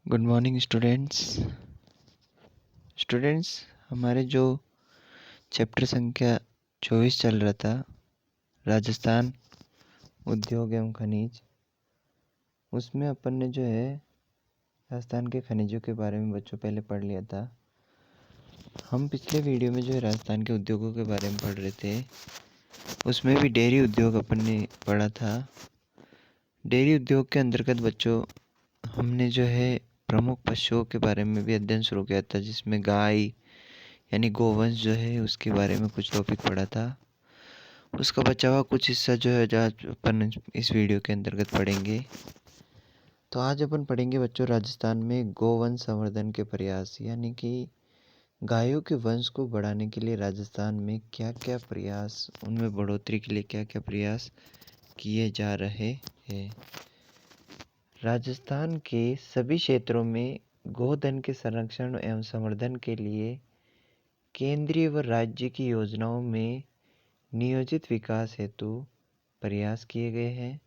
Good morning students. हमारे जो chapter संख्या 24 चल रहा था, राजस्थान उद्योग एवं खनिज, उसमें अपन ने जो है राजस्थान के खनिजों के बारे में बच्चों पहले पढ़ लिया था। हम पिछले वीडियो में जो है राजस्थान के उद्योगों के बारे में पढ़ रहे थे, उसमें भी डेयरी उद्योग अपन ने पढ़ा था। डेयरी उद्योग के अंतर्गत बच्चों हमने जो है प्रमुख पशुओं के बारे में भी अध्ययन शुरू किया था, जिसमें गाय यानी गोवंश जो है उसके बारे में कुछ टॉपिक पढ़ा था। उसका बचा हुआ कुछ हिस्सा जो है आज अपन इस वीडियो के अंतर्गत पढ़ेंगे। तो आज अपन पढ़ेंगे बच्चों राजस्थान में गोवंश संवर्धन के प्रयास, यानी कि गायों के वंश को बढ़ाने के लिए राजस्थान में क्या क्या प्रयास, उनमें बढ़ोतरी के लिए क्या क्या प्रयास किए जा रहे हैं। राजस्थान के सभी क्षेत्रों में गोधन के संरक्षण एवं संवर्धन के लिए केंद्रीय व राज्य की योजनाओं में नियोजित विकास हेतु प्रयास किए गए हैं।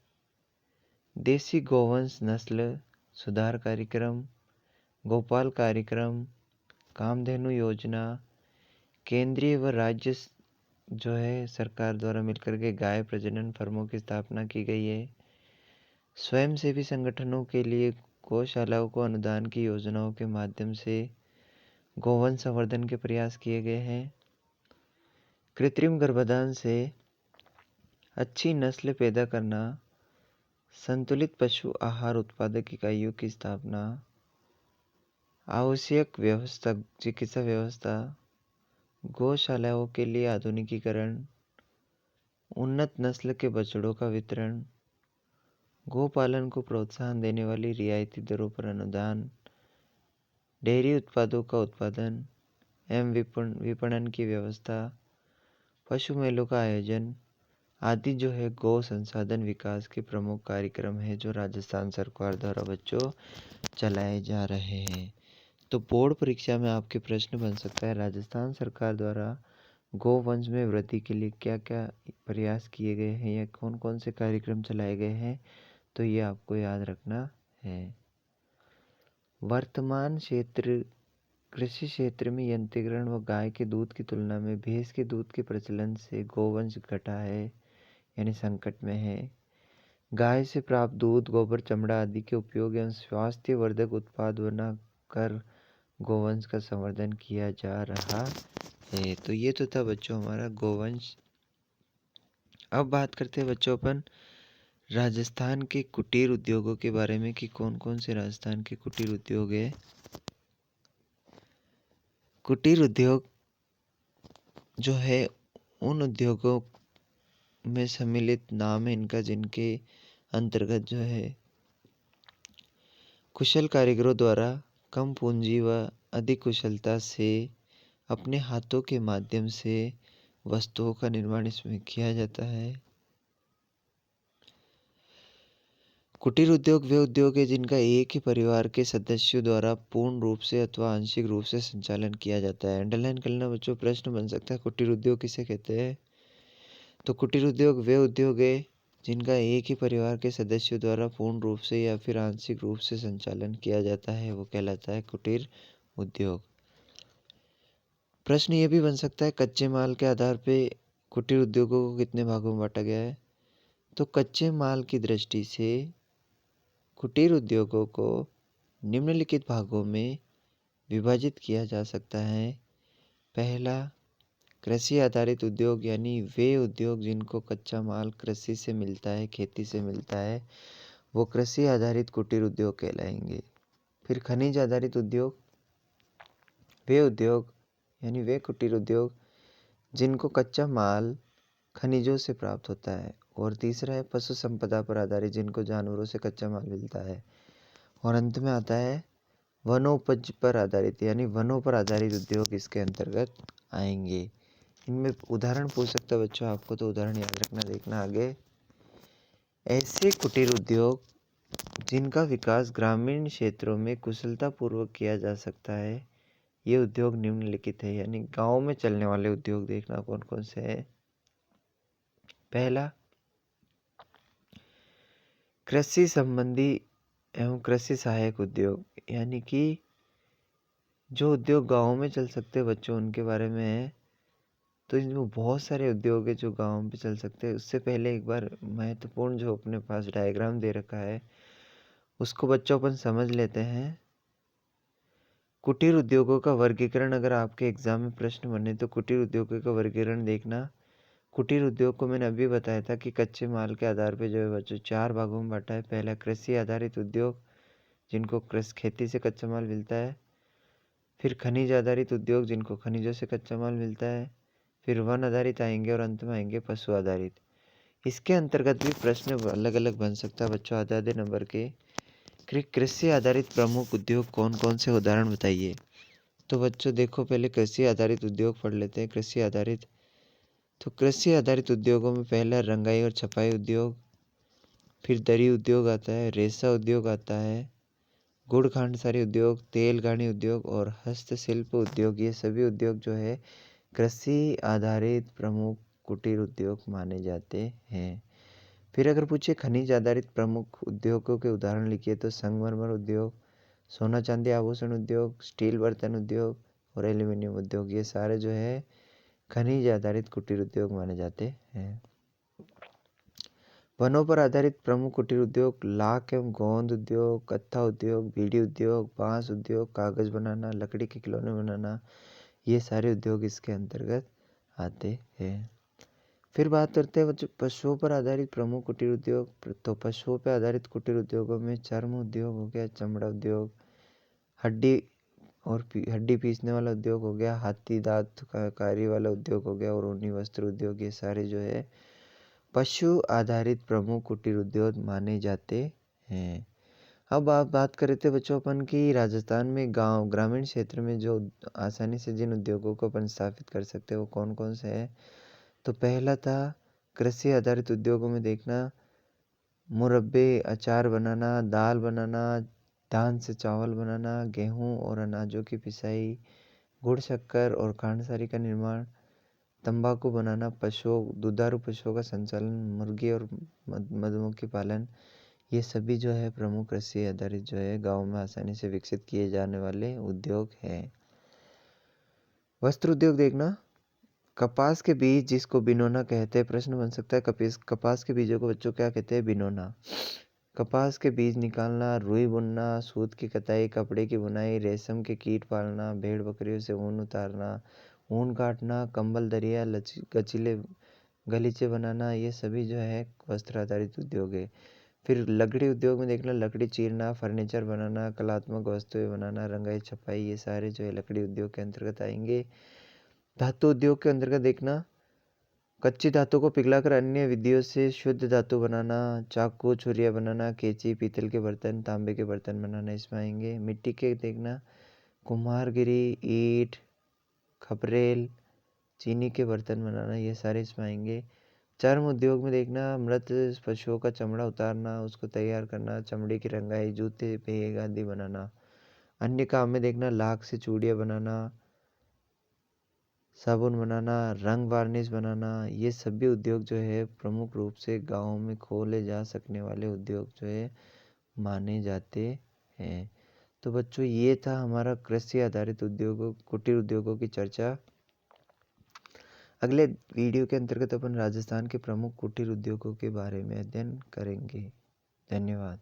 देसी गोवंश नस्ल सुधार कार्यक्रम, गोपाल कार्यक्रम, कामधेनु योजना, केंद्रीय व राज्य जो है सरकार द्वारा मिलकर के गाय प्रजनन फर्मों की स्थापना की गई है। स्वयंसेवी संगठनों के लिए गौशालाओं को अनुदान की योजनाओं के माध्यम से गोवंश संवर्धन के प्रयास किए गए हैं। कृत्रिम गर्भाधान से अच्छी नस्ल पैदा करना, संतुलित पशु आहार उत्पादक इकाइयों की स्थापना, आवश्यक व्यवस्था चिकित्सा व्यवस्था, गौशालाओं के लिए आधुनिकीकरण, उन्नत नस्ल के बछड़ों का वितरण, गोपालन को प्रोत्साहन देने वाली रियायती दरों पर अनुदान, डेयरी उत्पादों का उत्पादन एवं विपणन की व्यवस्था, पशु मेलों का आयोजन आदि जो है गौ संसाधन विकास के प्रमुख कार्यक्रम है जो राजस्थान सरकार द्वारा बच्चों चलाए जा रहे हैं। तो बोर्ड परीक्षा में आपके प्रश्न बन सकता है, राजस्थान सरकार द्वारा गोवंश में वृद्धि के लिए क्या क्या प्रयास किए गए हैं या कौन कौन से कार्यक्रम चलाए गए हैं, तो ये आपको याद रखना है। वर्तमान क्षेत्र कृषि क्षेत्र में यंत्रीकरण व गाय के दूध की तुलना में भैंस के दूध के प्रचलन से गोवंश घटा है, यानी संकट में है। गाय से प्राप्त दूध, गोबर, चमड़ा आदि के उपयोग एवं स्वास्थ्य वर्धक उत्पाद बनाकर गोवंश का संवर्धन किया जा रहा है। तो ये तो था बच्चों हमारा गोवंश। अब बात करते हैं बच्चों अपन राजस्थान के कुटीर उद्योगों के बारे में कि कौन कौन से राजस्थान के कुटीर उद्योग है। कुटीर उद्योग जो है उन उद्योगों में सम्मिलित नाम है इनका, जिनके अंतर्गत जो है कुशल कारीगरों द्वारा कम पूंजी व अधिक कुशलता से अपने हाथों के माध्यम से वस्तुओं का निर्माण इसमें किया जाता है। कुटीर उद्योग वे उद्योग है जिनका एक ही परिवार के सदस्यों द्वारा पूर्ण रूप से अथवा आंशिक रूप से संचालन किया जाता है। अंडरलाइन करना बच्चों, प्रश्न बन सकता है कुटीर उद्योग किसे कहते हैं। तो कुटीर उद्योग वे उद्योग है जिनका एक ही परिवार के सदस्यों द्वारा पूर्ण रूप से या फिर आंशिक रूप से संचालन किया जाता है, वो कहलाता है कुटीर उद्योग। प्रश्न ये भी बन सकता है कच्चे माल के आधार पे कुटीर उद्योगों को कितने भागों में बांटा गया है। तो कच्चे माल की दृष्टि से कुटीर उद्योगों को निम्नलिखित भागों में विभाजित किया जा सकता है। पहला, कृषि आधारित उद्योग, यानी वे उद्योग जिनको कच्चा माल कृषि से मिलता है, खेती से मिलता है, वो कृषि आधारित कुटीर उद्योग कहलाएंगे। फिर खनिज आधारित उद्योग, वे उद्योग यानी वे कुटीर उद्योग जिनको कच्चा माल खनिजों से प्राप्त होता है। और तीसरा है पशु संपदा पर आधारित, जिनको जानवरों से कच्चा माल मिलता है। और अंत में आता है वनोपज पर आधारित, यानी वनों पर आधारित उद्योग इसके अंतर्गत आएंगे। इनमें उदाहरण पूछ सकता है बच्चों आपको, तो उदाहरण याद रखना, देखना आगे। ऐसे कुटीर उद्योग जिनका विकास ग्रामीण क्षेत्रों में कुशलतापूर्वक किया जा सकता है, ये उद्योग निम्नलिखित है, यानी गांव में चलने वाले उद्योग देखना कौन कौन से हैं। पहला, कृषि संबंधी एवं कृषि सहायक उद्योग, यानी कि जो उद्योग गाँव में चल सकते हैं बच्चों, उनके बारे में है। तो इनमें बहुत सारे उद्योग है जो गाँव में चल सकते हैं। उससे पहले एक बार महत्वपूर्ण जो अपने पास डायग्राम दे रखा है उसको बच्चों अपन समझ लेते हैं। कुटीर उद्योगों का वर्गीकरण, अगर आपके एग्जाम में प्रश्न बने तो कुटीर उद्योगों का वर्गीकरण देखना। कुटीर उद्योग को मैंने अभी बताया था कि कच्चे माल के आधार पर जो है बच्चों 4 भागों में बांटा है। पहला कृषि आधारित उद्योग, जिनको कृषि खेती से कच्चा माल मिलता है। फिर खनिज आधारित उद्योग, जिनको खनिजों से कच्चा माल मिलता है। फिर वन आधारित आएंगे और अंत में आएंगे पशु आधारित। इसके अंतर्गत भी प्रश्न अलग अलग बन सकता है बच्चों, आधे आधे नंबर के। कृषि आधारित प्रमुख उद्योग कौन कौन से, उदाहरण बताइए। तो बच्चों देखो, पहले कृषि आधारित उद्योग पढ़ लेते हैं। कृषि आधारित, तो कृषि आधारित उद्योगों में पहला रंगाई और छपाई उद्योग, फिर दरी उद्योग आता है, रेशा उद्योग आता है, गुड़ खांडसारी उद्योग, तेल घानी उद्योग और हस्तशिल्प उद्योग। ये सभी उद्योग जो है कृषि आधारित प्रमुख कुटीर उद्योग माने जाते हैं। फिर अगर पूछे खनिज आधारित प्रमुख उद्योगों के उदाहरण लिखिए, तो संगमरमर उद्योग, सोना चांदी आभूषण उद्योग, स्टील बर्तन उद्योग और एल्यूमिनियम उद्योग, ये सारे जो है खनिज आधारित कुटीर उद्योग माने जाते हैं। वनों पर आधारित प्रमुख कुटीर उद्योग लाख एवं गोंद उद्योग, कत्था उद्योग, बीड़ी उद्योग, बांस उद्योग, कागज बनाना, लकड़ी के खिलौने बनाना, ये सारे उद्योग इसके अंतर्गत आते हैं। फिर बात करते हैं बच्चों पशुओं पर आधारित प्रमुख कुटीर उद्योग। तो पशुओं पर आधारित कुटीर उद्योगों में चर्म उद्योग हो गया, चमड़ा उद्योग, हड्डी और हड्डी पीसने वाला उद्योग हो गया, हाथी दांत कारी वाला उद्योग हो गया और ऊनी वस्त्र उद्योग, ये सारे जो है पशु आधारित प्रमुख कुटीर उद्योग माने जाते हैं। अब आप बात कर रहे थे बच्चों अपन की राजस्थान में गांव ग्रामीण क्षेत्र में जो आसानी से जिन उद्योगों को अपन स्थापित कर सकते हैं वो कौन कौन से हैं। तो पहला था कृषि आधारित उद्योगों में देखना, मुरब्बे, अचार बनाना, दाल बनाना, धान से चावल बनाना, गेहूं और अनाजों की पिसाई, गुड़ शक्कर और खांडसारी का निर्माण, तंबाकू बनाना, पशुओं दुधारू पशुओं का संचालन, मुर्गी और मधुमक्खी पालन, ये सभी जो है प्रमुख कृषि आधारित जो है गाँव में आसानी से विकसित किए जाने वाले उद्योग हैं। वस्त्र उद्योग देखना, कपास के बीज जिसको बिनोना कहते हैं, प्रश्न बन सकता है कपास के बीजों को बच्चों क्या कहते हैं, बिनोना। कपास के बीज निकालना, रुई बुनना, सूत की कताई, कपड़े की बुनाई, रेशम के कीट पालना, भेड़ बकरियों से ऊन उतारना, ऊन काटना, कंबल दरिया गचीले गलीचे बनाना, ये सभी जो है वस्त्र आधारित उद्योग है। फिर लकड़ी उद्योग में देखना, लकड़ी चीरना, फर्नीचर बनाना, कलात्मक वस्तुएं बनाना, रंगाई छपाई, ये सारे जो है लकड़ी उद्योग के अंतर्गत आएंगे। धातु उद्योग के अंतर्गत देखना, कच्ची धातु को पिघलाकर अन्य विधियों से शुद्ध धातु बनाना, चाकू छुरियाँ बनाना, कैंची, पीतल के बर्तन, तांबे के बर्तन बनाना, इसमें आएंगे। मिट्टी के देखना, कुम्हारगिरी, ईंट, खपरेल, चीनी के बर्तन बनाना, ये सारे इसमें आएंगे। चर्म उद्योग में देखना, मृत पशुओं का चमड़ा उतारना, उसको तैयार करना, चमड़े की रंगाई, जूते, बैग आदि बनाना। अन्य काम में देखना, लाख से चूड़ियाँ बनाना, साबुन बनाना, रंग वार्निश बनाना, ये सभी उद्योग जो है प्रमुख रूप से गाँव में खोले जा सकने वाले उद्योग जो है माने जाते हैं। तो बच्चों ये था हमारा कृषि आधारित उद्योगों कुटीर उद्योगों की चर्चा। अगले वीडियो के अंतर्गत अपन राजस्थान के प्रमुख कुटीर उद्योगों के बारे में अध्ययन करेंगे। धन्यवाद।